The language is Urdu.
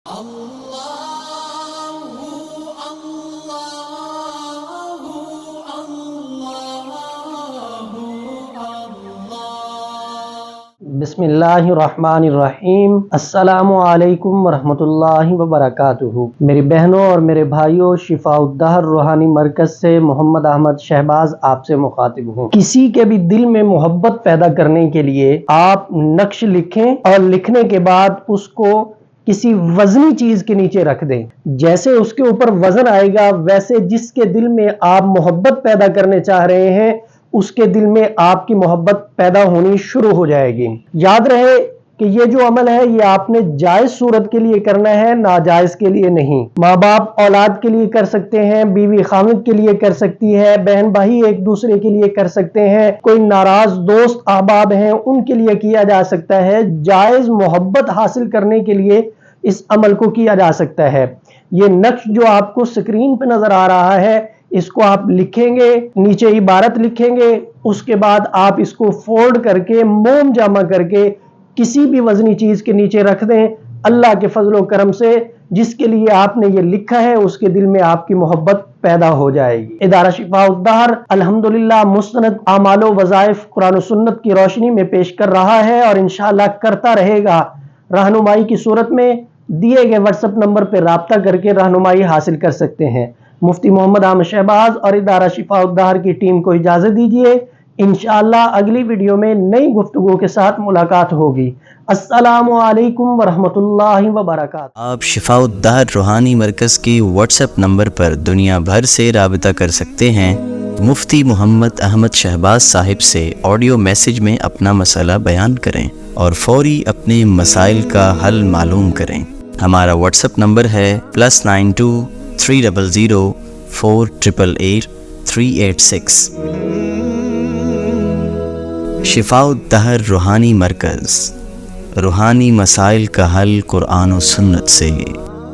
بسم اللہ الرحمن الرحیم۔ السلام علیکم ورحمۃ اللہ وبرکاتہ۔ میری بہنوں اور میرے بھائیوں، شفاء الدہر روحانی مرکز سے محمد احمد شہباز آپ سے مخاطب ہوں۔ کسی کے بھی دل میں محبت پیدا کرنے کے لیے آپ نقش لکھیں اور لکھنے کے بعد اس کو کسی وزنی چیز کے نیچے رکھ دیں۔ جیسے اس کے اوپر وزن آئے گا ویسے جس کے دل میں آپ محبت پیدا کرنے چاہ رہے ہیں اس کے دل میں آپ کی محبت پیدا ہونی شروع ہو جائے گی۔ یاد رہے کہ یہ جو عمل ہے یہ آپ نے جائز صورت کے لیے کرنا ہے، ناجائز کے لیے نہیں۔ ماں باپ اولاد کے لیے کر سکتے ہیں، بیوی خاوند کے لیے کر سکتی ہے، بہن بھائی ایک دوسرے کے لیے کر سکتے ہیں، کوئی ناراض دوست احباب ہیں ان کے لیے کیا جا سکتا ہے۔ جائز محبت حاصل کرنے کے لیے اس عمل کو کیا جا سکتا ہے۔ یہ نقش جو آپ کو سکرین پہ نظر آ رہا ہے اس کو آپ لکھیں گے، نیچے عبارت لکھیں گے، اس کے بعد آپ اس کو فولڈ کر کے موم جمع کر کے کسی بھی وزنی چیز کے نیچے رکھ دیں۔ اللہ کے فضل و کرم سے جس کے لیے آپ نے یہ لکھا ہے اس کے دل میں آپ کی محبت پیدا ہو جائے گی۔ ادارہ شفاء الدہر الحمدللہ مستند اعمال و وظائف قرآن و سنت کی روشنی میں پیش کر رہا ہے اور انشاءاللہ کرتا رہے گا۔ رہنمائی کی صورت میں دیے گئے واٹس ایپ نمبر پہ رابطہ کر کے رہنمائی حاصل کر سکتے ہیں۔ مفتی محمد احمد شہباز اور ادارہ شفاء الدہر کی ٹیم کو اجازت دیجیے۔ انشاءاللہ اگلی ویڈیو میں نئی گفتگو کے ساتھ ملاقات ہوگی۔ السلام علیکم ورحمۃ اللہ وبرکاتہ۔ آپ شفاء الدہر روحانی مرکز کی واٹس ایپ نمبر پر دنیا بھر سے رابطہ کر سکتے ہیں۔ مفتی محمد احمد شہباز صاحب سے آڈیو میسج میں اپنا مسئلہ بیان کریں اور فوری اپنے مسائل کا حل معلوم کریں۔ ہمارا واٹس ایپ نمبر ہے +92 300 488 386۔ شفاء الدہر روحانی مرکز، روحانی مسائل کا حل قرآن و سنت سے۔